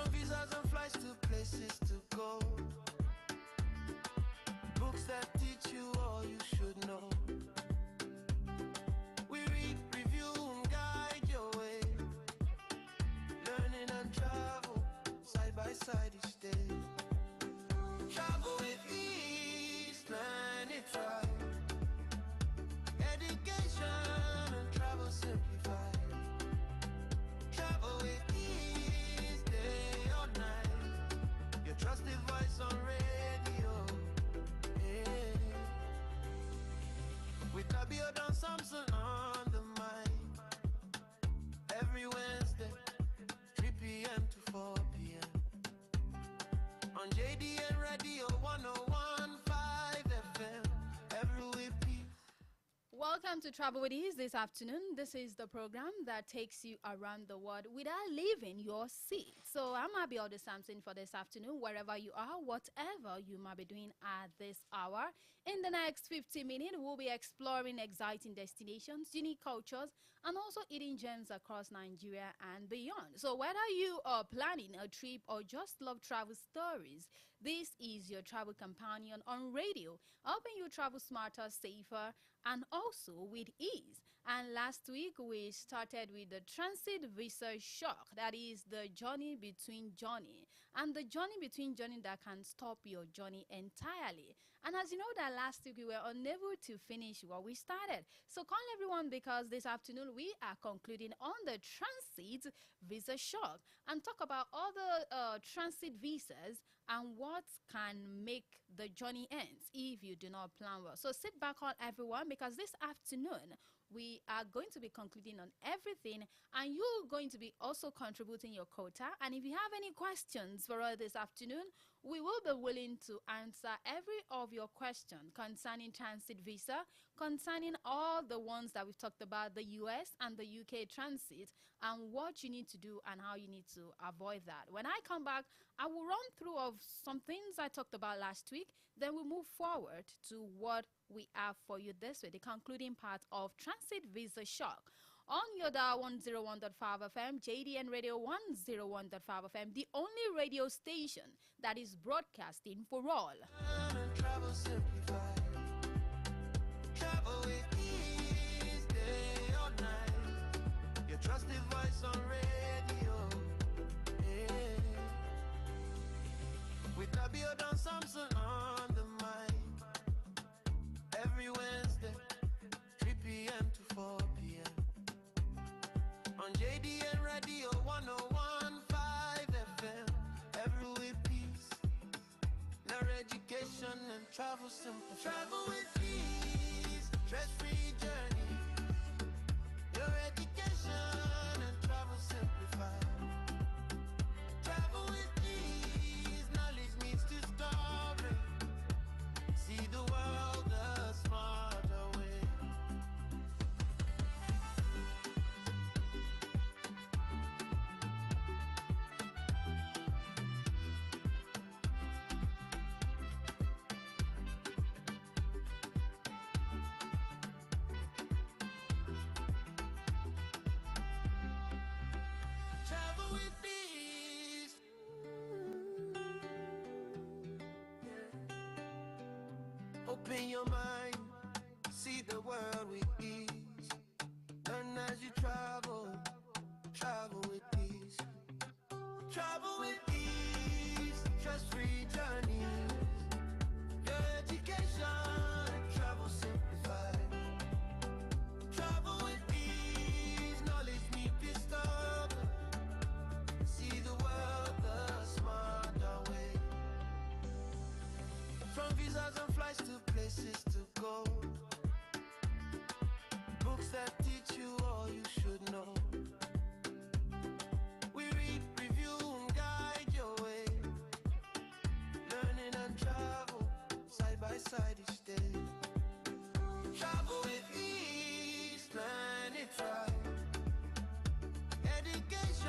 From visas and flights to places to go. Books that teach you all you should know. We read, review, and guide your way. Learning and travel, side by side each day. Travel with ease, learn it right. Education and travel simplified. Travel with ease, day or night. Your trusted voice on radio. Yeah. With Abiodun Samson on the mic. Every Wednesday, 3 p.m. to 4 p.m. On JDN Radio 101.5 FM. Every week. Welcome to Travel with Ease this afternoon. This is the program that takes you around the world without leaving your seat. So I'm Abiodun Samson for this afternoon, wherever you are, whatever you might be doing at this hour. In the next 50 minutes, we'll be exploring exciting destinations, unique cultures, and also hidden gems across Nigeria and beyond. So whether you are planning a trip or just love travel stories, this is your travel companion on radio, helping you travel smarter, safer, and also with ease. And last week we started with the transit visa shock, that is the journey between journey, and the journey between journey that can stop your journey entirely. And as you know that last week we were unable to finish what we started, so call everyone because this afternoon we are concluding on the transit visa shock and talk about all the transit visas and what can make the journey end if you do not plan well. So sit back on everyone, because this afternoon we are going to be concluding on everything, and you're going to be also contributing your quota. And if you have any questions for us this afternoon, we will be willing to answer every of your questions concerning transit visa, concerning all the ones that we've talked about, the US and the UK transit, and what you need to do and how you need to avoid that. When I come back, I will run through of some things I talked about last week, then we'll move forward to what we have for you this way, the concluding part of transit visa shock. On your dial 101.5 FM, JDN Radio 101.5 FM, the only radio station that is broadcasting for all. Travel simplified. Travel with ease, day or night. Your trusted voice on radio. Yeah. With Abiodun Samson on the mic. Every Wednesday, 3 p.m. to 4 p.m. On JDN Radio 101.5 FM. Every week, peace. Now education and travel simple. Travel with ease, stress-free journey. Your education and travel simplified. Travel with ease, knowledge meets discovery. See the world a smarter way. Travel with ease. Yeah. Open your mind, see the world with ease. Learn as you travel, travel with ease. Travel with ease, stress-free journeys. Your education, travel simplified. Travel with ease, knowledge need discovered. See the world the smarter way. From visas and flights to places to go. Books that teach you all you should know. We read, review, and guide your way. Learning and travel, side by side each day. Travel with ease, learn it right. Education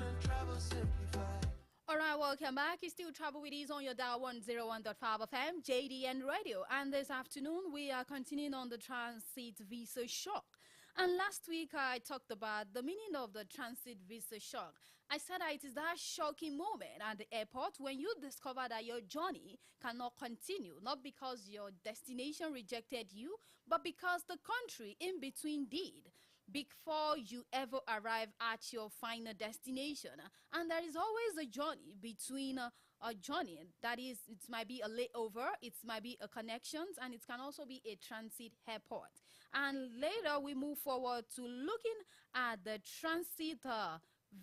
and travel simplified. All right, welcome back. It's still Travel with Ease on your dial 101.5 FM, JDN Radio. And this afternoon, we are continuing on the transit visa shock. And last week I talked about the meaning of the transit visa shock. I said that it is that shocking moment at the airport when you discover that your journey cannot continue, not because your destination rejected you, but because the country in between did, before you ever arrive at your final destination. And there is always a journey between a journey that is, it might be a layover, it might be a connections, and it can also be a transit airport. And later we move forward to looking at the transit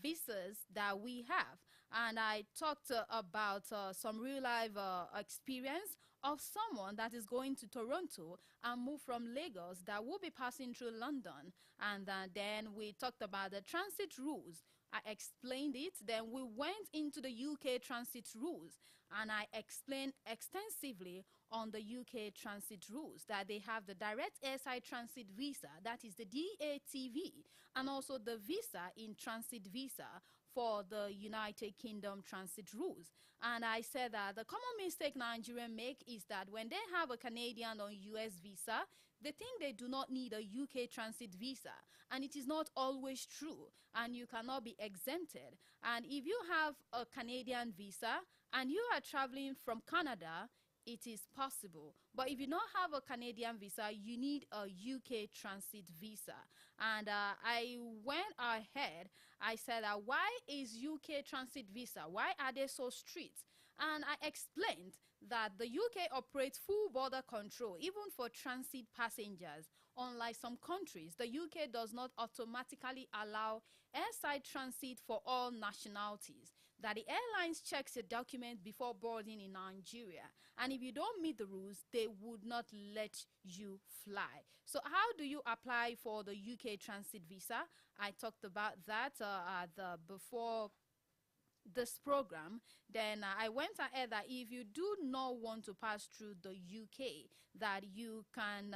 visas that we have. And I talked about some real life experience of someone that is going to Toronto and move from Lagos that will be passing through London. And then we talked about the transit rules. I explained it. Then we went into the UK transit rules, and I explained extensively on the UK transit rules that they have the direct airside transit visa, that is the DATV, and also the visa in transit visa for the United Kingdom transit rules. And I said that the common mistake Nigerians make is that when they have a Canadian or US visa, they think they do not need a UK transit visa, and it is not always true, and you cannot be exempted. And if you have a Canadian visa and you are traveling from Canada, it is possible. But if you don't have a Canadian visa, you need a UK transit visa. And I went ahead, I said, why is UK transit visa? Why are they so strict? And I explained that the UK operates full border control, even for transit passengers. Unlike some countries, the UK does not automatically allow airside transit for all nationalities. That the airlines checks your documents before boarding in Nigeria. And if you don't meet the rules, they would not let you fly. So how do you apply for the UK transit visa? I talked about that before this program. Then I went ahead that if you do not want to pass through the UK, that you can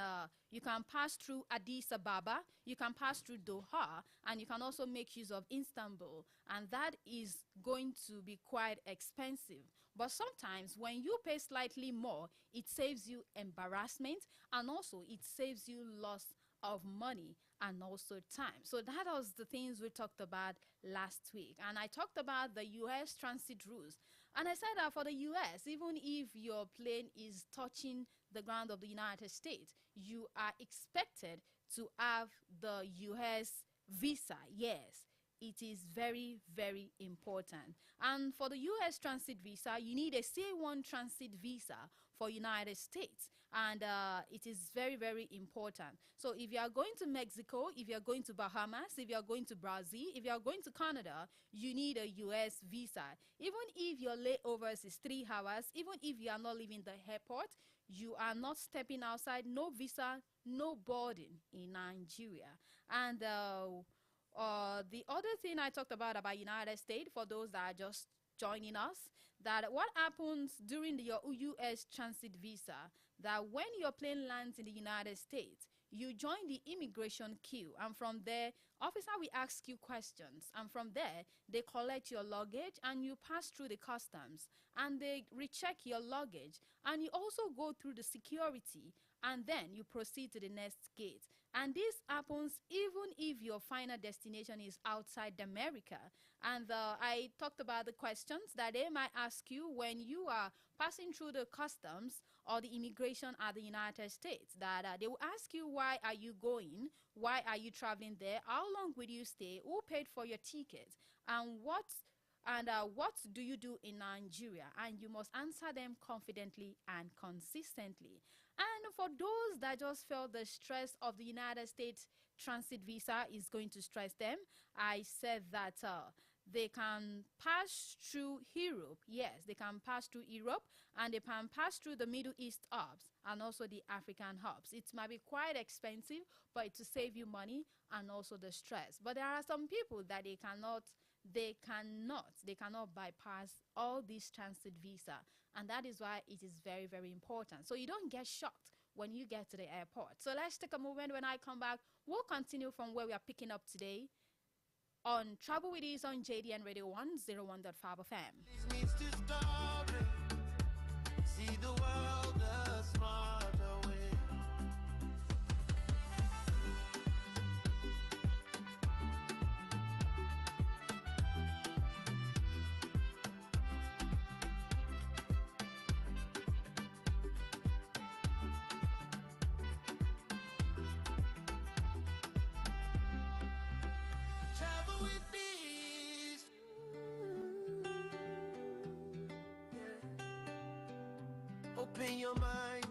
pass through Addis Ababa, you can pass through Doha, and you can also make use of Istanbul, and that is going to be quite expensive. But sometimes when you pay slightly more, it saves you embarrassment, and also it saves you loss of money and also time. So that was the things we talked about last week. And I talked about the US transit rules. And I said that for the US, even if your plane is touching the ground of the United States, you are expected to have the US visa. Yes, it is very, very important. And for the US transit visa, you need a C1 transit visa for United States. And it is very, very important. So if you are going to Mexico, if you are going to Bahamas, if you are going to Brazil, if you are going to Canada, you need a US visa. Even if your layovers is 3 hours, even if you are not leaving the airport, you are not stepping outside, no visa, no boarding in Nigeria. And the other thing I talked about United States, for those that are just joining us, that what happens during your US transit visa, that when your plane lands in the United States, you join the immigration queue, and from there, officer will ask you questions, and from there, they collect your luggage, and you pass through the customs, and they recheck your luggage, and you also go through the security, and then you proceed to the next gate. And this happens even if your final destination is outside America. And I talked about the questions that they might ask you when you are passing through the customs or the immigration at the United States, that they will ask you, why are you going? Why are you traveling there? How long will you stay? Who paid for your ticket? And what do you do in Nigeria? And you must answer them confidently and consistently. And for those that just felt the stress of the United States transit visa is going to stress them, I said that they can pass through Europe. Yes, they can pass through Europe, and they can pass through the Middle East hubs and also the African hubs. It might be quite expensive, but to save you money and also the stress. But there are some people that they cannot bypass all these transit visa, and that is why it is very, very important, so you don't get shocked when you get to the airport. So let's take a moment. When I come back, we'll continue from where we are picking up today on Travel with Ease on JDN Radio 101.5 FM. This needs to stop it. See the world a smarter way. Open your mind,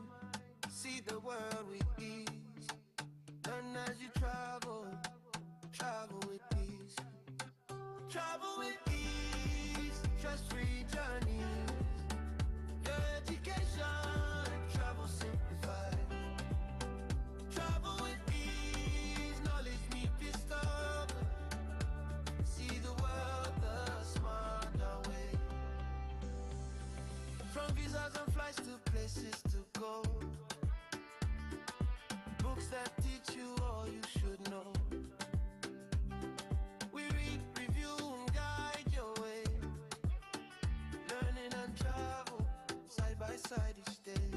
see the world with ease. Learn as you travel, travel with ease. Travel with ease, stress-free journeys. Your education, travel simplified. Travel with ease, knowledge meet discovered. See the world the smarter way. From visas and flights to places to go. Books that teach you all you should know. We read, review, and guide your way. Learning and travel, side by side each day.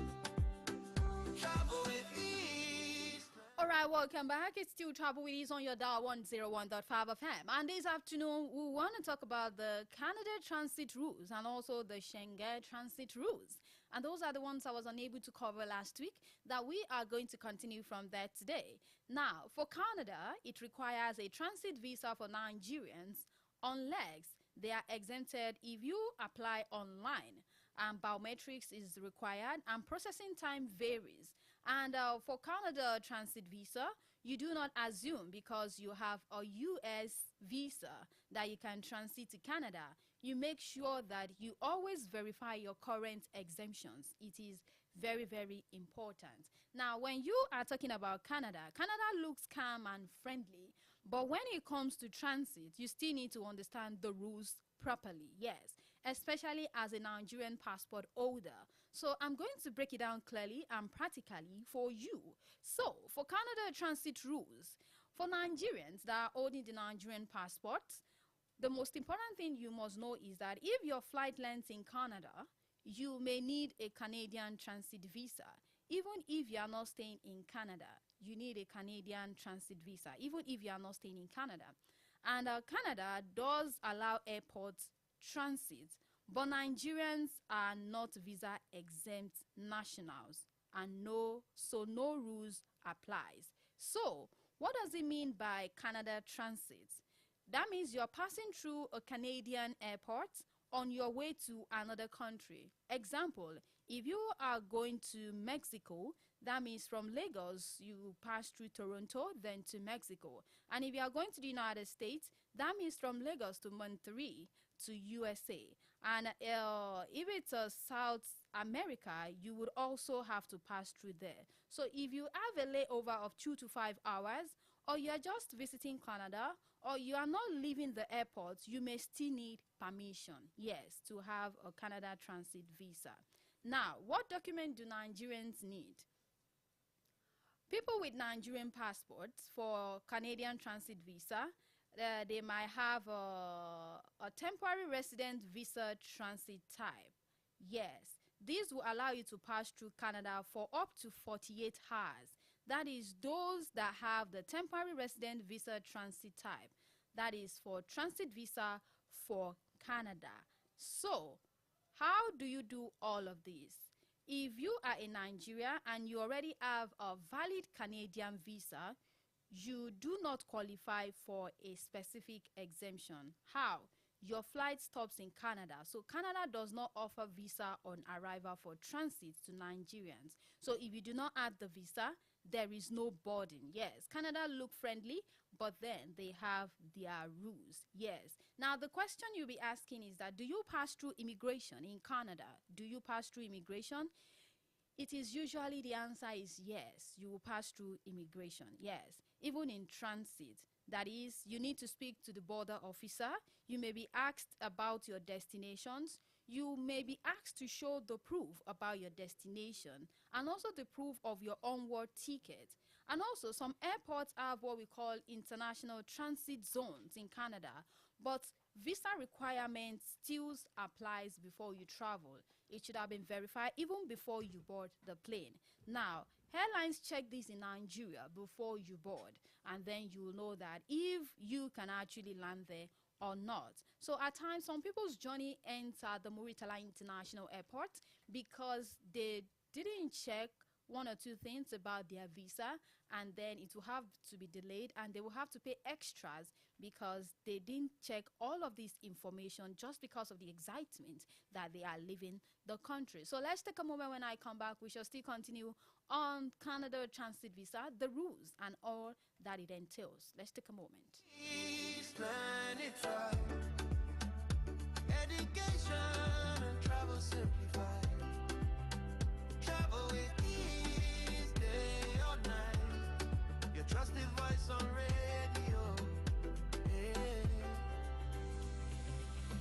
Travel with ease. All right, welcome back. It's still Travel with Ease on your dial 101.5 FM. And this afternoon, we want to talk about the Canada transit rules and also the Schengen transit rules. And those are the ones I was unable to cover last week that we are going to continue from there today. Now, for Canada, it requires a transit visa for Nigerians unless they are exempted if you apply online. Biometrics is required and processing time varies. And for Canada transit visa, you do not assume because you have a U.S. visa that you can transit to Canada. You make sure that you always verify your current exemptions. It is very, very important. Now, when you are talking about Canada, Canada looks calm and friendly. But when it comes to transit, you still need to understand the rules properly. Yes, especially as a Nigerian passport holder. So I'm going to break it down clearly and practically for you. So for Canada transit rules, for Nigerians that are holding the Nigerian passport, the most important thing you must know is that if your flight lands in Canada, you may need a Canadian transit visa. Even if you are not staying in Canada, you need a Canadian transit visa, even if you are not staying in Canada. And Canada does allow airport transit, but Nigerians are not visa exempt nationals, and no rules applies. So what does it mean by Canada transit? That means you're passing through a Canadian airport on your way to another country. Example, if you are going to Mexico, that means from Lagos, you pass through Toronto, then to Mexico. And if you are going to the United States, that means from Lagos to Monterrey to USA. And if it's South America, you would also have to pass through there. So if you have a layover of 2 to 5 hours, or you're just visiting Canada, or you are not leaving the airport, you may still need permission, yes, to have a Canada transit visa. Now, what document do Nigerians need? People with Nigerian passports for Canadian transit visa, they might have a temporary resident visa transit type. Yes, this will allow you to pass through Canada for up to 48 hours. That is those that have the temporary resident visa transit type. That is for transit visa for Canada. So, how do you do all of this? If you are in Nigeria and you already have a valid Canadian visa, you do not qualify for a specific exemption. How? Your flight stops in Canada. So Canada does not offer visa on arrival for transit to Nigerians. So if you do not have the visa, there is no boarding. Yes, Canada look friendly, but then they have their rules. Yes. Now the question you'll be asking is that, do you pass through immigration in Canada? Do you pass through immigration? It is usually the answer is yes, you will pass through immigration. Yes, even in transit. That is, you need to speak to the border officer. You may be asked about your destinations. You may be asked to show the proof about your destination and also the proof of your onward ticket. And also, some airports have what we call international transit zones in Canada, but visa requirements still applies before you travel. It should have been verified even before you board the plane. Now, airlines check this in Nigeria before you board, and then you will know that if you can actually land there or not. So at times, some people's journey ends at the Muritala International Airport because they didn't check one or two things about their visa, and then it will have to be delayed, and they will have to pay extras because they didn't check all of this information just because of the excitement that they are leaving the country. So let's take a moment. When I come back, we shall still continue on Canada transit visa, the rules and all that it entails. Let's take a moment. Education and travel simplified. Travel with ease, day or night. Your trusted voice on radio. Yeah.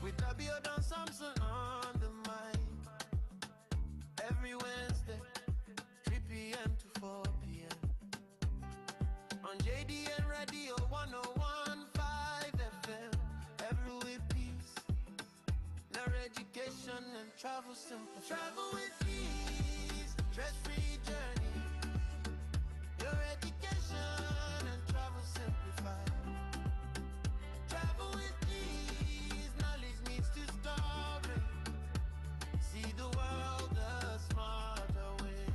With W done Samson on the mic. Every Wednesday, 3 p.m. to 4 p.m. On JDN Radio 101.5 FM. Every with peace. Now education and travel simple. Travel with ease, stress-free journey. Your education and travel simplified. Travel with ease, knowledge needs to stop it. See the world a smarter way.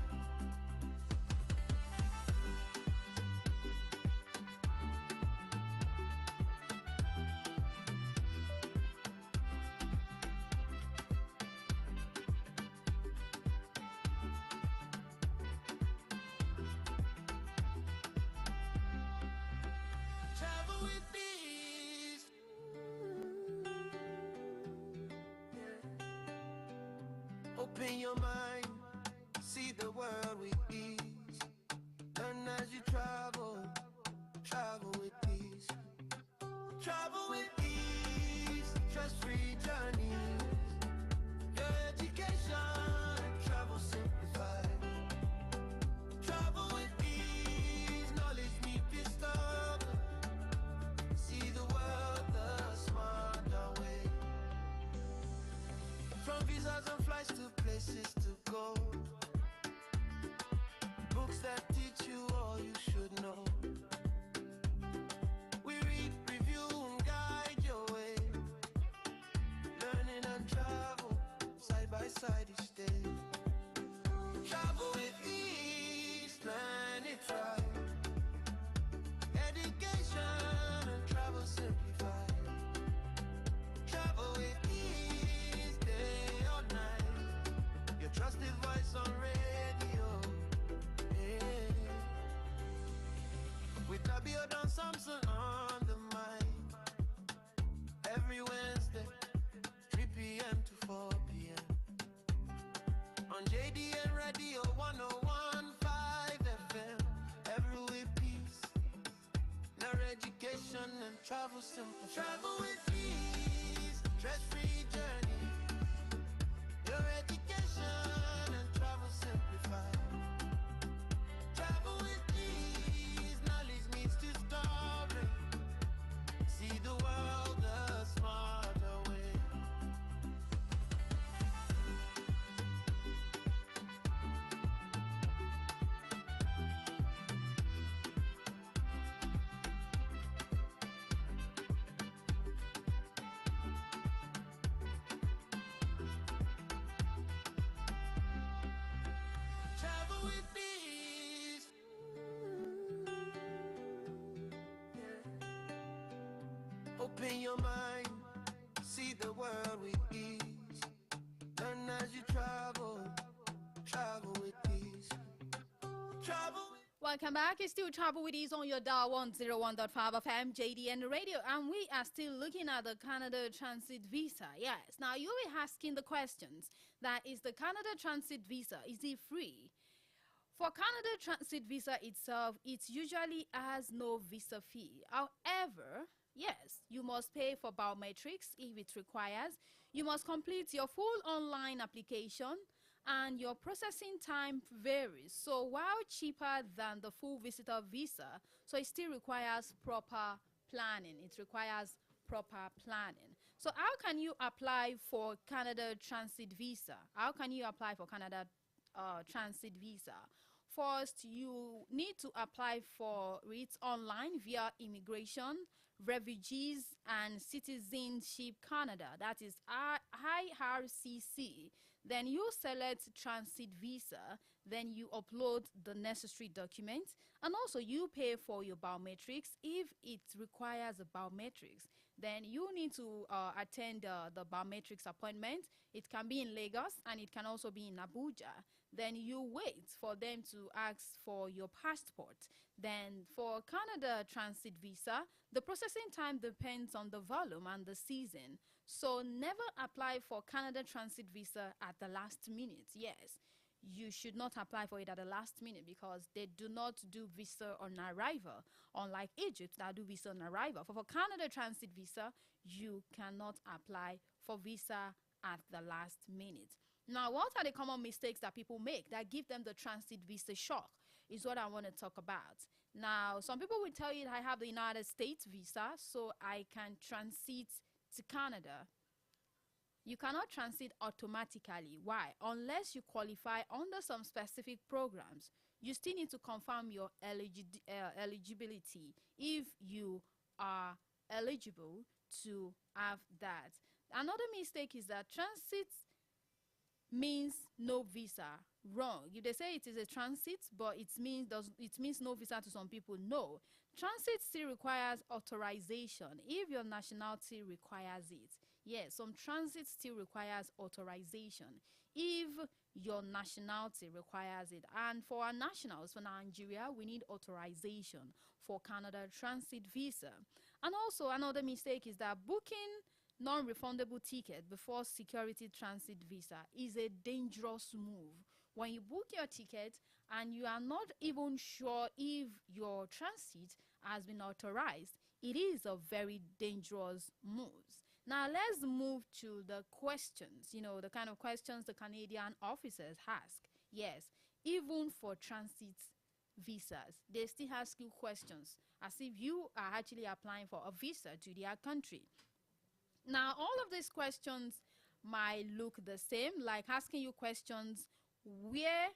Travel with ease. Yeah. Open your mind, see the world with ease. Learn as you travel, travel with ease. Travel with ease, stress-free journeys. Your education, travel simplified. Travel with ease, knowledge need to stop. See the world the smarter way. From visas and flights to places to go. Books that teach you all you should know. We read, review, and guide your way. Learning and travel, side by side each day. Travel with ease, plan it right. Education and travel simplified. Travel with ease, day or night. Your trusted voice on radio. Yeah. With W done Samson on the mic. Every Wednesday, 3 p.m. to 4 p.m. On JDN Radio 101.5 FM. Every with peace. Now education and travel simple. Travel with ease, stress-free journey. Your education and travel simplified. Travel with ease, knowledge needs to stop it. See the world a smarter way. Travel with ease. Yeah. Open your mind, see the world with ease. Learn as you travel, travel with ease. Travel with Welcome back. It's still Travel with Ease on your dial 101.5 FM JDN Radio, and we are still looking at the Canada Transit Visa. Yes. Now you'll be asking the questions. That is the Canada Transit Visa. Is it free? For Canada Transit Visa itself, it usually has no visa fee. However, yes, you must pay for biometrics if it requires. You must complete your full online application, and your processing time varies. So while cheaper than the full visitor visa, so it still requires proper planning. It requires proper planning. So how can you apply for Canada Transit Visa? How can you apply for Canada Transit Visa? First, you need to apply for it online via Immigration, Refugees and Citizenship Canada, that is IRCC. Then you select Transit Visa. Then you upload the necessary documents, and also you pay for your biometrics. If it requires a biometrics, then you need to attend the biometrics appointment. It can be in Lagos and it can also be in Abuja. Then you wait for them to ask for your passport. Then for Canada transit visa, the processing time depends on the volume and the season. So never apply for Canada transit visa at the last minute. Yes, you should not apply for it at the last minute because they do not do visa on arrival, unlike Egypt that do visa on arrival. For Canada transit visa, you cannot apply for visa at the last minute. Now, what are the common mistakes that people make that give them the transit visa shock is what I want to talk about. Now, some people will tell you I have the United States visa, so I can transit to Canada. You cannot transit automatically. Why? Unless you qualify under some specific programs, you still need to confirm your eligibility if you are eligible to have that. Another mistake is that transit means no visa. Wrong. If they say it is a transit, but it means no visa to some people. No. Transit still requires authorization if your nationality requires it. Yes, some transit still requires authorization if your nationality requires it. And for our nationals, for Nigeria, we need authorization for Canada transit visa. And also another mistake is that booking non-refundable ticket before security transit visa is a dangerous move. When you book your ticket and you are not even sure if your transit has been authorized, it is a very dangerous move. Now let's move to the questions, the kind of questions the Canadian officers ask. Yes, even for transit visas, they still ask you questions as if you are actually applying for a visa to their country. Now, all of these questions might look the same, like asking you questions, where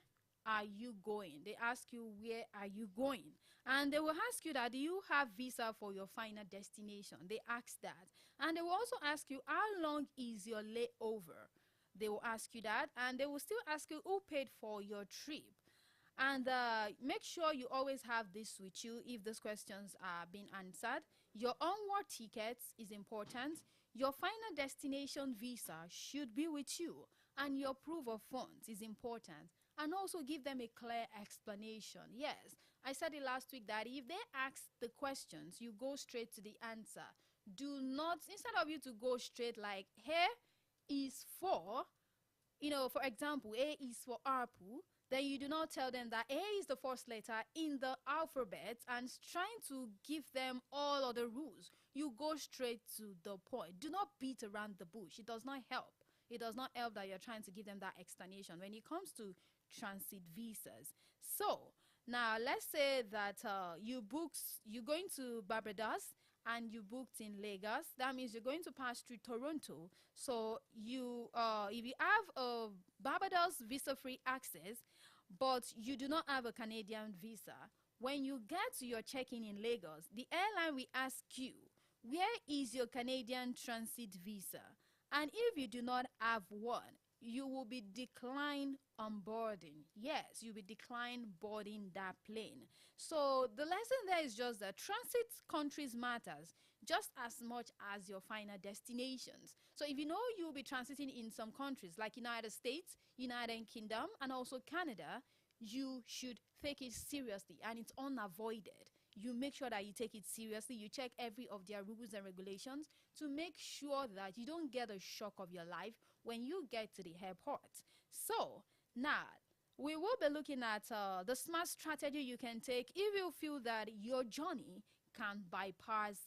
are you going? They ask you, where are you going? And they will ask you that, do you have visa for your final destination? They ask that. And they will also ask you, how long is your layover? They will ask you that. And they will still ask you, who paid for your trip? And make sure you always have this with you if these questions are being answered. Your onward tickets is important. Your final destination visa should be with you, and your proof of funds is important. And also give them a clear explanation. Yes, I said it last week that if they ask the questions, you go straight to the answer. Do not, instead of you to go straight like, here is for, for example, A is for apple, then you do not tell them that A is the first letter in the alphabet and trying to give them all of the rules. You go straight to the point. Do not beat around the bush. It does not help. It does not help that you're trying to give them that explanation when it comes to transit visas. So now let's say that you're going to Barbados and you booked in Lagos. That means you're going to pass through Toronto. So if you have a Barbados visa-free access, but you do not have a Canadian visa, when you get to your check-in in Lagos, the airline will ask you, where is your Canadian transit visa? And if you do not have one, you will be declined on boarding. Yes, you'll be declined boarding that plane. So the lesson there is just that transit countries matters just as much as your final destinations. So if you know you'll be transiting in some countries like United States, United Kingdom, and also Canada, you should take it seriously, and it's unavoided. You make sure that you take it seriously. You check every of their rules and regulations to make sure that you don't get a shock of your life when you get to the airport. So now we will be looking at the smart strategy you can take if you feel that your journey can bypass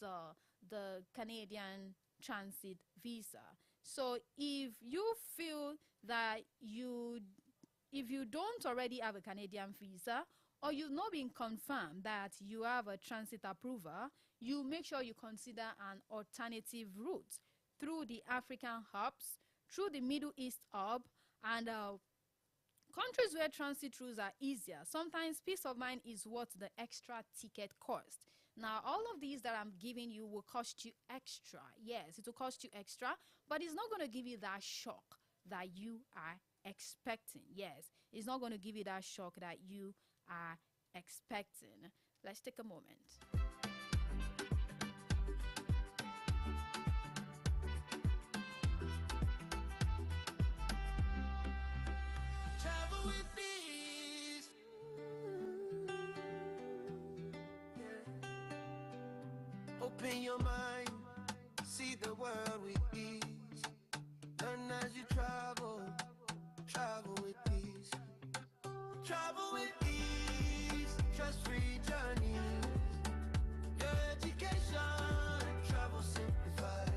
the Canadian transit visa. So if you feel that if you don't already have a Canadian visa, or you've not been confirmed that you have a transit approval, you make sure you consider an alternative route through the African hubs, through the Middle East hub, and countries where transit routes are easier. Sometimes peace of mind is what the extra ticket cost. Now, all of these that I'm giving you will cost you extra. Yes, it will cost you extra, but it's not going to give you that shock that you are expecting. Yes, it's not going to give you that shock that you are expecting. Let's take a moment. Travel with ease. Open your mind, see the world with ease. Learn as you travel, travel with ease. Travel with ease, stress-free journeys. Your education, travel simplified.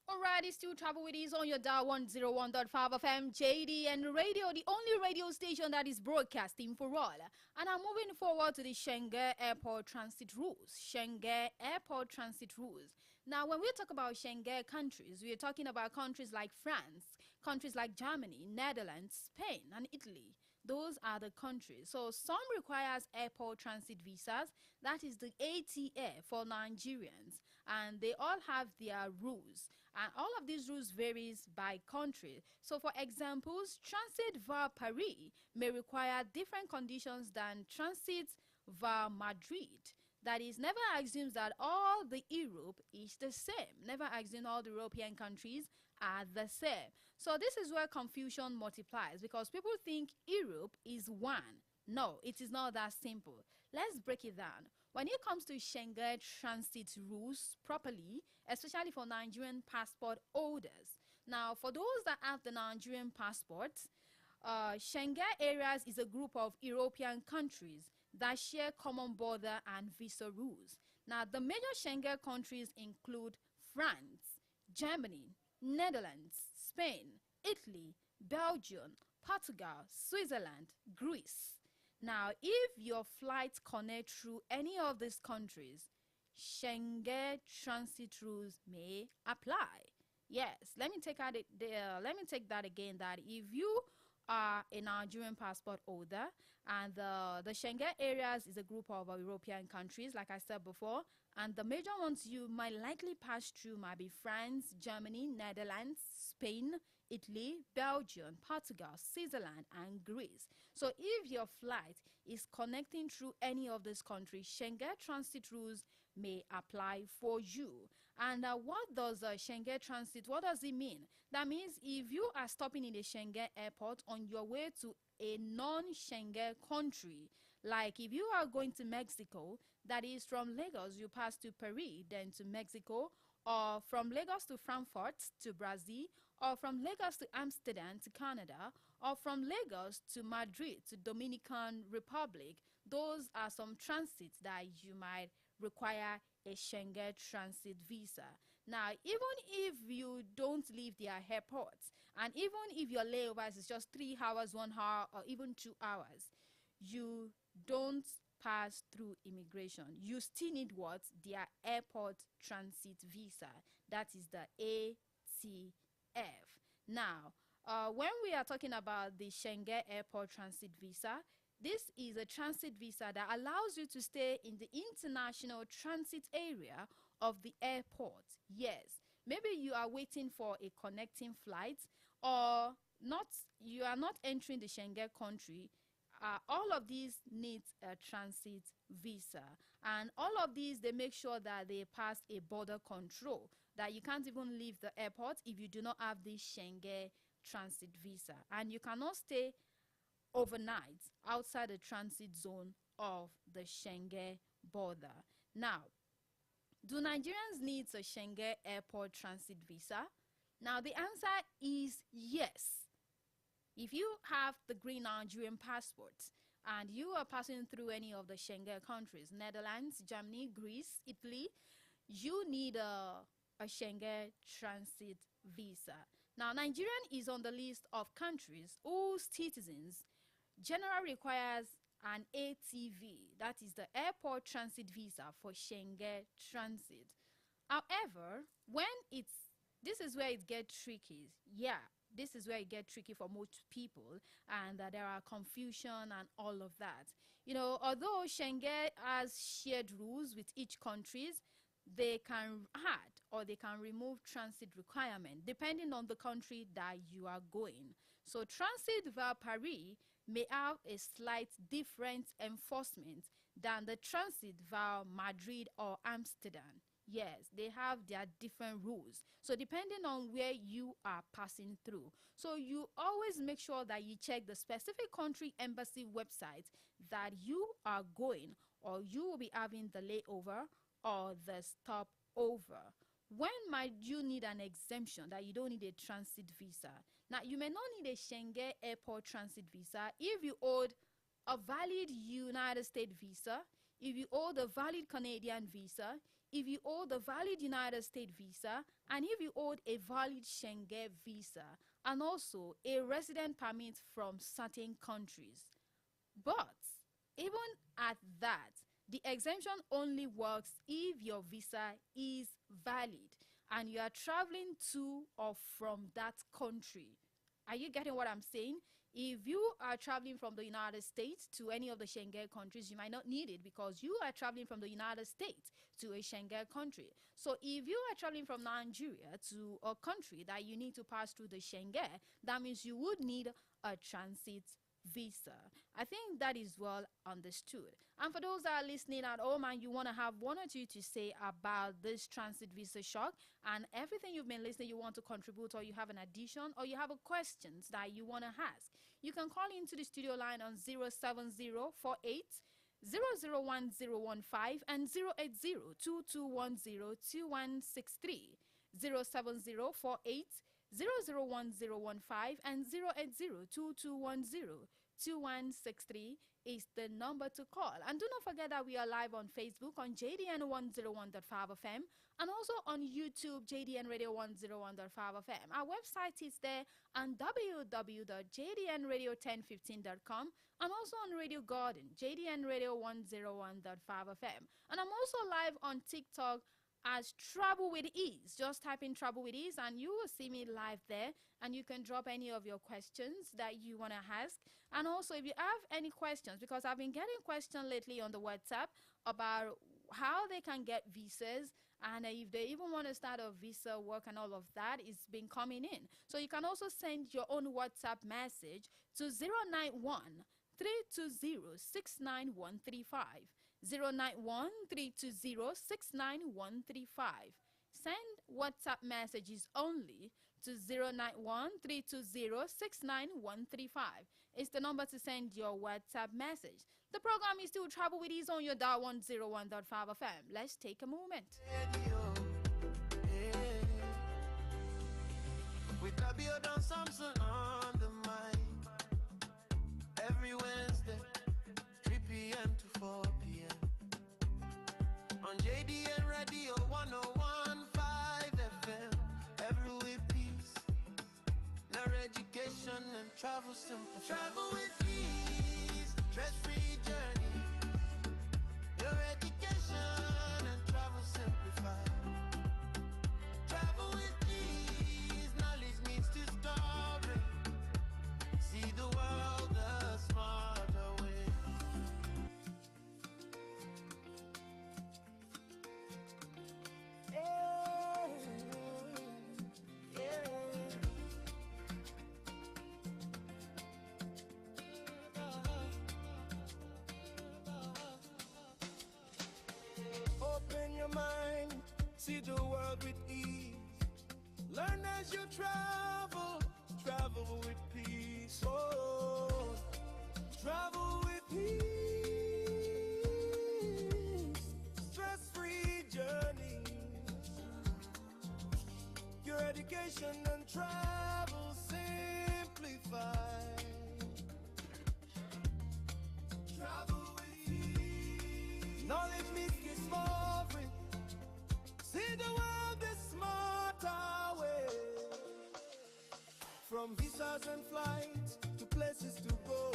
Alright, it's still Travel with Ease on your dial 101.5 FM JD and Radio, the only radio station that is broadcasting for all. And I'm moving forward to the Schengen Airport Transit Rules. Schengen Airport Transit Rules. Now, when we talk about Schengen countries, we are talking about countries like France, countries like Germany, Netherlands, Spain, and Italy. Those are the countries. So some requires airport transit visas. That is the ATA for Nigerians. And they all have their rules. And all of these rules varies by country. So for examples, transit via Paris may require different conditions than transit via Madrid. That is, never assumes that all the Europe is the same. Never assume all the European countries are the same. So this is where confusion multiplies because people think Europe is one. No, it is not that simple. Let's break it down. When it comes to Schengen transit rules properly, especially for Nigerian passport holders. Now, for those that have the Nigerian passport, Schengen areas is a group of European countries that share common border and visa rules. Now, the major Schengen countries include France, Germany, Netherlands, Spain, Italy, Belgium, Portugal, Switzerland, Greece. Now, if your flights connect through any of these countries, Schengen transit rules may apply. Yes, let me take that again. That if you are a Nigerian passport holder and the Schengen areas is a group of European countries, like I said before, and the major ones you might likely pass through might be France, Germany, Netherlands, Spain, Italy, Belgium, Portugal, Switzerland, and Greece. So if your flight is connecting through any of these countries, Schengen transit rules may apply for you. And what does Schengen transit, what does it mean? That means if you are stopping in a Schengen airport on your way to a non-Schengen country, like if you are going to Mexico, that is from Lagos, you pass to Paris, then to Mexico, or from Lagos to Frankfurt to Brazil, or from Lagos to Amsterdam to Canada, or from Lagos to Madrid to Dominican Republic. Those are some transits that you might require a Schengen transit visa. Now, even if you don't leave their airports, and even if your layovers is just 3 hours, 1 hour, or even 2 hours, you don't pass through immigration. You still need what? Their airport transit visa. That is the ATF. Now, when we are talking about the Schengen airport transit visa, this is a transit visa that allows you to stay in the international transit area of the airport. Yes, maybe you are waiting for a connecting flight or not, you are not entering the Schengen country. All of these need a transit visa, and all of these, they make sure that they pass a border control, that you can't even leave the airport if you do not have this Schengen transit visa, and you cannot stay overnight outside the transit zone of the Schengen border. Now, do Nigerians need a Schengen airport transit visa? Now, the answer is yes. If you have the green Nigerian passport and you are passing through any of the Schengen countries, Netherlands, Germany, Greece, Italy, you need a Schengen transit visa. Now, Nigeria is on the list of countries whose citizens generally requires an ATV, that is the airport transit visa for Schengen transit. However, this is where it gets tricky. Yeah, this is where it gets tricky for most people, and there are confusion and all of that. You know, although Schengen has shared rules with each countries, they can add or they can remove transit requirement depending on the country that you are going. So transit via Paris may have a slight different enforcement than the transit via Madrid or Amsterdam. Yes, they have their different rules. So depending on where you are passing through. So you always make sure that you check the specific country embassy website that you are going, or you will be having the layover or the stopover. When might you need an exemption that you don't need a transit visa? Now, you may not need a Schengen airport transit visa if you hold a valid United States visa, if you hold a valid Canadian visa, if you hold a valid United States visa, and if you hold a valid Schengen visa, and also a resident permit from certain countries. But even at that, the exemption only works if your visa is valid and you are traveling to or from that country. Are you getting what I'm saying? If you are traveling from the United States to any of the Schengen countries, you might not need it because you are traveling from the United States to a Schengen country. So if you are traveling from Nigeria to a country that you need to pass through the Schengen, that means you would need a transit visa. I think that is well understood. And for those that are listening at home and you want to have one or two to say about this transit visa shock and everything you've been listening, you want to contribute, or you have an addition, or you have a questions that you want to ask, you can call into the studio line on 07048 001015 and 08022102163. 07048 001015 and 08022102163 is the number to call. And do not forget that we are live on Facebook on JDN 101.5 FM and also on YouTube JDN Radio 101.5 FM. Our website is there on www.jdnradio1015.com and also on Radio Garden JDN Radio 101.5 FM. And I'm also live on TikTok as Travel with Ease. Just type in Travel with Ease and you will see me live there, and you can drop any of your questions that you want to ask. And also, if you have any questions, because I've been getting questions lately on the WhatsApp about how they can get visas, and if they even want to start a visa work and all of that, it's been coming in. So you can also send your own WhatsApp message to 091 320 69135. 091-320-69135. Send WhatsApp messages only to 091-320-69135. It's the number to send your WhatsApp message. The program is still Travel with Ease on your dial 101.5 FM. Let's take a moment. With Tabio Don Samson on the mic. Every Wednesday, 3 p.m. to 4 p.m. On JDN Radio 101.5 FM. Every with peace, now education and travel simple. Travel with ease, stress-free journey. Your education and travel simplified. Travel with ease, knowledge means to story. See the world a smarter way. Open your mind, see the world with ease. Learn as you travel, travel with peace. Oh, travel with peace. Stress-free journeys. Your education and travel simplified. Travel with ease. Knowledge meets discovery. See the world the smarter way. From visas and flights to places to go.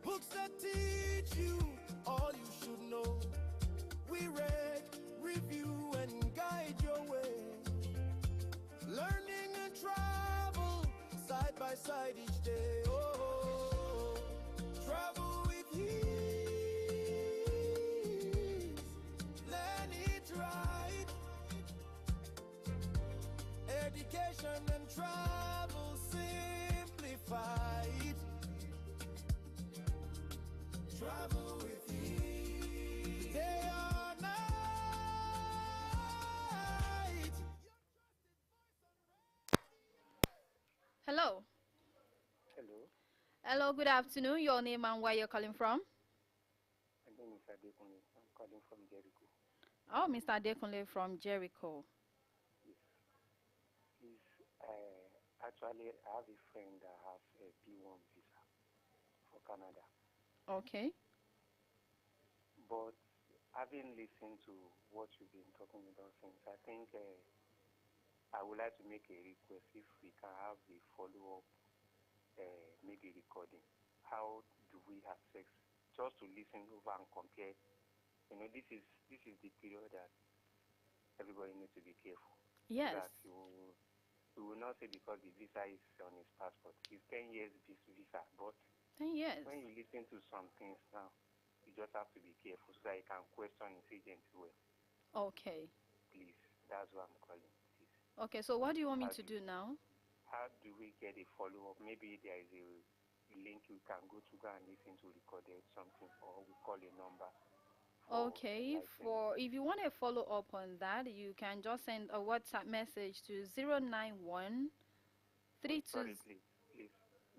Books that teach you all you should know. We read, review, and guide your way. Learning and travel side by side each day. Oh, travel with ease. Learn it right. Education and travel simplified. Travel with ease. Day or night. Hello. Hello, Hello, good afternoon. Your name and where you're calling from? my name is Adekunle. I'm calling from Jericho. Oh, Mr. Adekunle from Jericho. Yes. Please, actually, I have a friend that has a B1 visa for Canada. Okay. But having listened to what you've been talking about since, I think I would like to make a request if we can have a follow-up, maybe recording. How do we have sex? Just to listen over and compare. You know, this is the period that everybody needs to be careful. Yes. That you will not say because the visa is on his passport. It's 10 years visa, but 10 years. when you listen to some things now, you just have to be careful so that you can question his agent well. Okay. Please, that's why I'm calling. Please. Okay, so what do you want me How to do now? How do we get a follow-up? Maybe there is a link you can go to go and listen to recorded something, or we call a number. Okay, for if you want to follow up on that, you can just send a WhatsApp message to 091 Sorry, please,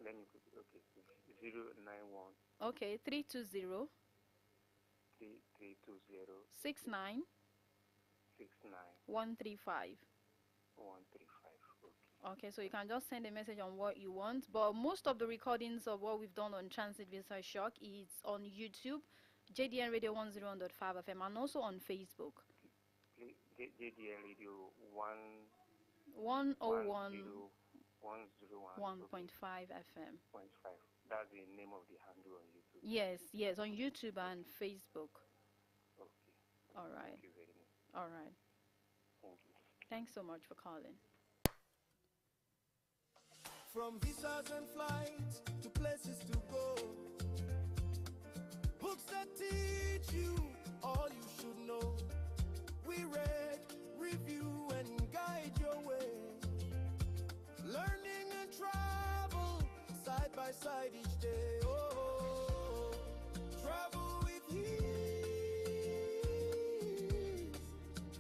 let me go. Okay, 091 Okay, 320 3320 69 135. 135. Okay. Okay, so you can just send a message on what you want. But most of the recordings of what we've done on Transit Visa Shock is on YouTube, JDN Radio 101.5 FM, and also on Facebook. Please, JDN Radio 101 101 1.5 FM. 0.5. That's the name of the handle on YouTube. Yes, on YouTube and Facebook. Okay. All right. Thank you very much. All right. Thank you. Thanks so much for calling. From visas and flights to places to go. Books that teach you all you should know. We read, review, and guide your way. Learning and travel side by side each day. Oh, travel with ease.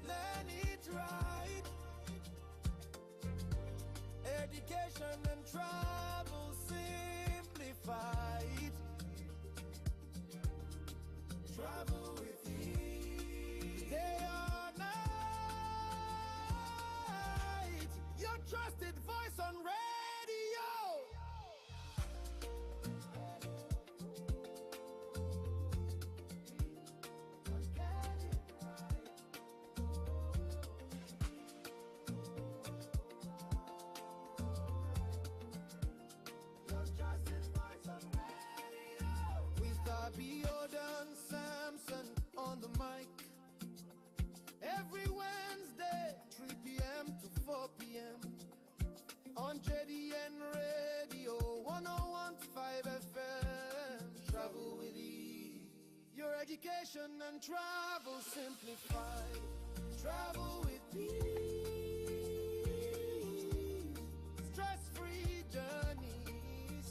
Learn it right. Education and travel simplified. Travel with ease. Day or night. Your trusted voice on radio. Your trusted voice on radio. With Abiodun Samson on the mic. Every Wednesday, 3 p.m. to 4 p.m. on JDN Radio 101.5 FM. Travel with ease. Your education and travel simplified. Travel with ease. Stress-free journeys.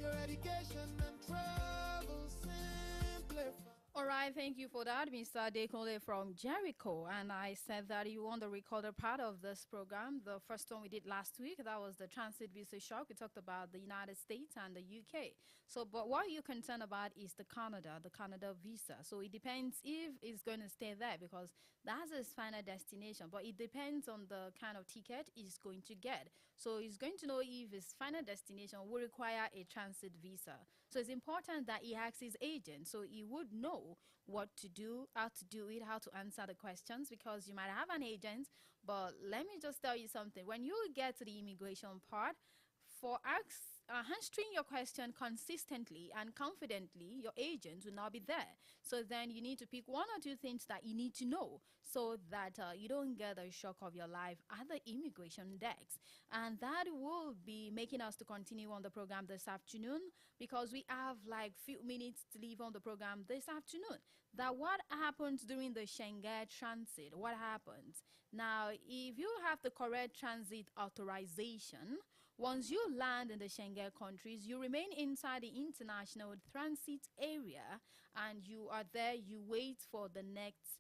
Your education and travel simplified. All right, thank you for that, Mr. Adekunle from Jericho. And I said that you want the recorded part of this program. The first one we did last week, that was the transit visa shock. We talked about the United States and the UK. So, but what you're concerned about is the Canada visa. So it depends if it's going to stay there because that's his final destination. But it depends on the kind of ticket he's going to get. So he's going to know if his final destination will require a transit visa. So it's important that he asks his agent so he would know what to do, how to do it, how to answer the questions, because you might have an agent, but let me just tell you something. When you get to the immigration part, for answering your question consistently and confidently, your agent will not be there. So then you need to pick one or two things that you need to know so that you don't get the shock of your life at the immigration desk. And that will be making us to continue on the program this afternoon because we have like few minutes to leave on the program this afternoon. That what happens during the Schengen transit, what happens? Now, if you have the correct transit authorization, Once you land in the Schengen countries, you remain inside the international transit area, and you are there. You wait for the next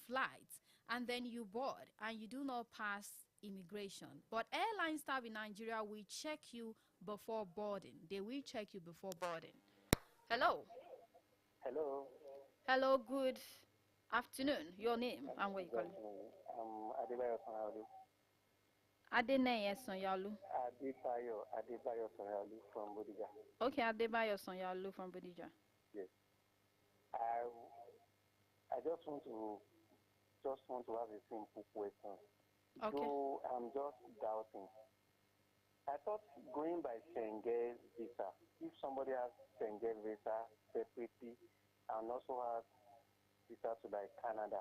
flight, and then you board, and you do not pass immigration. But airline staff in Nigeria will check you before boarding. They will check you before boarding. Hello. Hello. Hello, good afternoon. Your name and where you Good calling? afternoon. Adebayo Sonyalu. Adeneye Sonyalu. Adebayo Sonyalu from Bodija. Okay, Adebayo Sonyalu from Bodija. Yes. I just want to have a simple question. Okay. Though I'm just doubting. I thought going by Schengen visa, if somebody has Schengen visa separately and also has visa to like Canada,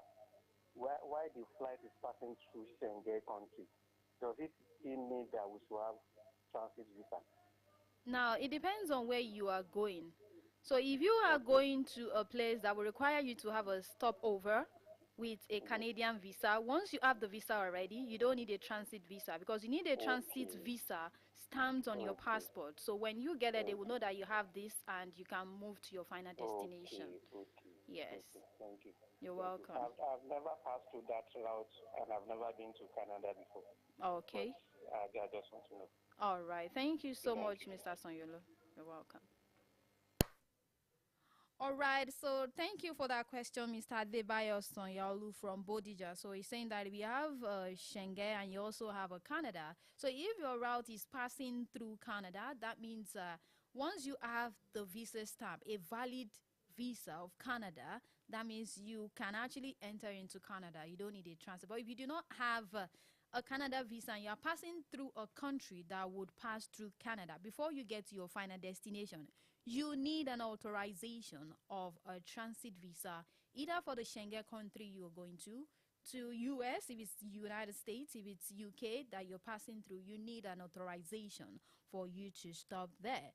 why the flight is passing through Schengen country? Does it still mean that we should have transit visa? Now, it depends on where you are going. So if you are going to a place that will require you to have a stopover with a Canadian visa, once you have the visa already, you don't need a transit visa, because you need a transit visa stamped on your passport. So when you get it, they will know that you have this and you can move to your final destination. Okay. Yes. Okay. Thank you. You're Thank you. welcome. I've never passed through that route and I've never been to Canada before. Okay. But I just want to know. All right. Thank you so Thank much, Mr. Sonyolo. You're welcome. All right, so thank you for that question, Mr. Adebayo Sonyalu from Bodija. So he's saying that we have Schengen and you also have a Canada. So if your route is passing through Canada, that means once you have the visa stamp, a valid visa of Canada, that means you can actually enter into Canada. You don't need a transfer. But if you do not have a Canada visa and you are passing through a country that would pass through Canada, before you get to your final destination, you need an authorization of a transit visa, either for the Schengen country you're going to US, if it's United States, if it's UK that you're passing through, you need an authorization for you to stop there.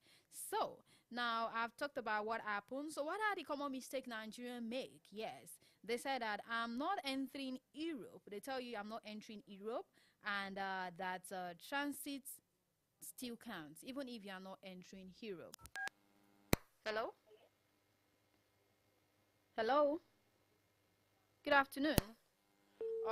So now I've talked about what happened. So what are the common mistakes Nigerians make? Yes, they said that I'm not entering Europe. They tell you I'm not entering Europe, and that transit still counts, even if you are not entering Europe. Hello? Hello? Good afternoon.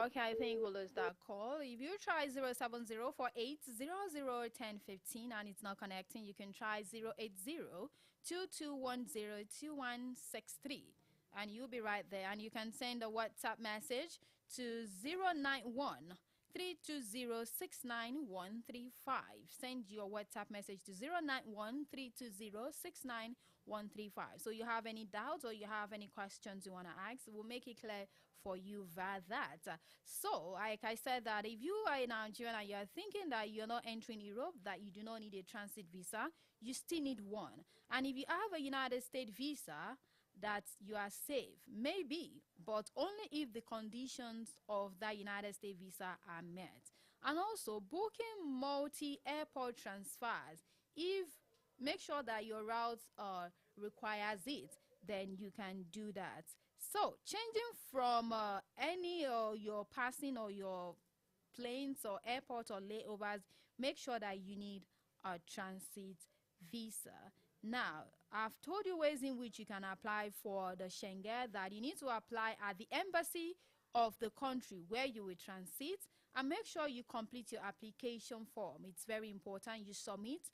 Okay, I think we'll lose that call. If you try 07048001015 and it's not connecting, you can try 08022102163 and you'll be right there. And you can send a WhatsApp message to 091 Send your WhatsApp message to 091 So you have any doubts or you have any questions you want to ask, we'll make it clear for you via that. So, like I said, that if you are in Nigeria and you're thinking that you're not entering Europe, that you do not need a transit visa, you still need one. And if you have a United States visa, that you are safe, maybe, but only if the conditions of that United States visa are met. And also booking multi-airport transfers. If make sure that your route requires it, then you can do that. So changing from any your passing or your planes or airport or layovers, make sure that you need a transit visa. Now, I've told you ways in which you can apply for the Schengen, that you need to apply at the embassy of the country where you will transit, and make sure you complete your application form. It's very important. You submit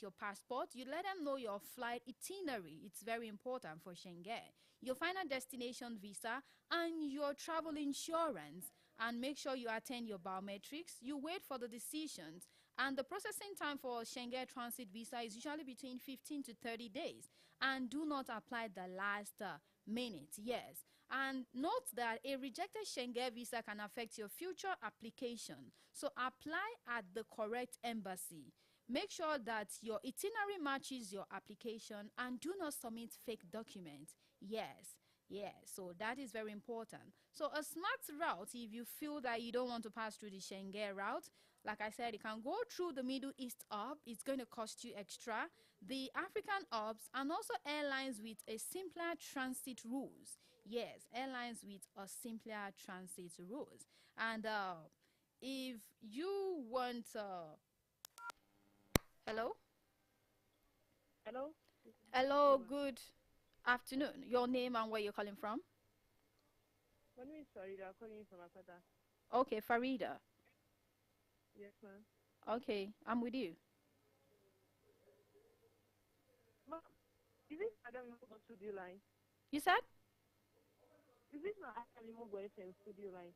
your passport, you let them know your flight itinerary. It's very important for Schengen, your final destination visa, and your travel insurance. And make sure you attend your biometrics. You wait for the decisions. And the processing time for Schengen transit visa is usually between 15 to 30 days. And do not apply the last minute. Yes. And note that a rejected Schengen visa can affect your future application. So apply at the correct embassy. Make sure that your itinerary matches your application and do not submit fake documents. Yes. Yeah, so that is very important. So a smart route, if you feel that you don't want to pass through the Schengen route, like I said, you can go through the Middle East hub. It's going to cost you extra. The African hubs, and also airlines with a simpler transit rules. Yes, airlines with a simpler transit rules. And if you want Hello? Hello? Hello, good afternoon. Your name and where you're calling from? My name is Farida. I'm calling you from Akata. Okay, Farida. Yes, ma'am. Okay, I'm with you. Ma'am, is this Adam Imogo studio line? You said? Is this not Adam Imogo FM studio line?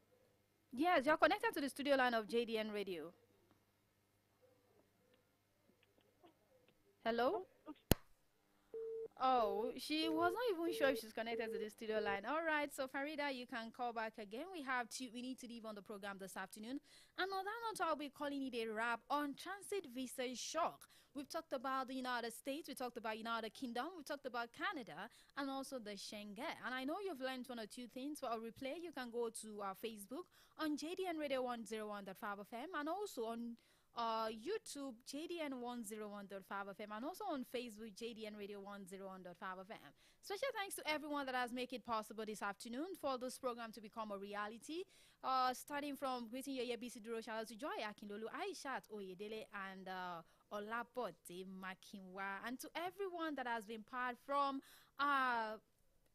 Yes, you're connected to the studio line of JDN Radio. Hello? Oh, okay. Oh, she was not even sure if she's connected to the studio line. All right, so Farida, you can call back again. We need to leave on the program this afternoon. And on that note, I'll be calling it a wrap on transit visa shock. We've talked about the United States, we talked about United Kingdom, we talked about Canada, and also the Schengen. And I know you've learned one or two things. For a replay, you can go to our Facebook on JDN Radio 101.5 FM and also on YouTube JDN 101.5 FM and also on Facebook JDN Radio 101.5 FM. Special thanks to everyone that has made it possible this afternoon for this program to become a reality. Starting from greeting your ABC Duro, shout out to Joy Akindolu, Aishat Oyedele, and Olabote Makinwa, and to everyone that has been part from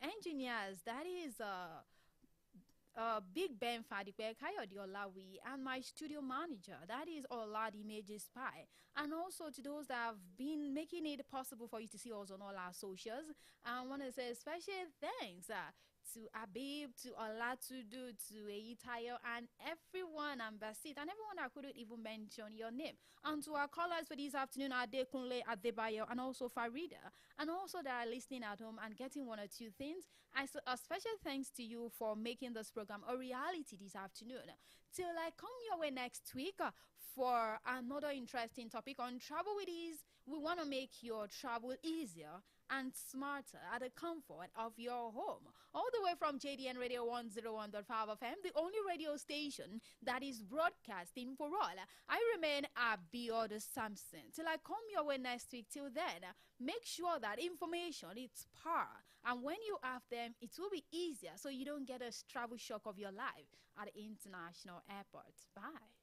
engineers. That is Big Ben Fadipe Kayode Olawi, and my studio manager, that is Olad Images Spy, and also to those that have been making it possible for you to see us on all our socials. I want to say special thanks to Abib, to Olatudu, to Eitayo, and everyone, and Basit, and everyone that couldn't even mention your name. And to our callers for this afternoon, Adekunle, Adebayo, and also Farida, and also that are listening at home and getting one or two things. A special thanks to you for making this program a reality this afternoon. Till I come your way next week for another interesting topic on travel with ease. We want to make your travel easier and smarter at the comfort of your home. All the way from JDN Radio 101.5 FM, the only radio station that is broadcasting for all. I remain Abioda Sampson. Till I come your way next week, till then, make sure that information is power. And when you have them, it will be easier so you don't get a travel shock of your life at the international airport. Bye.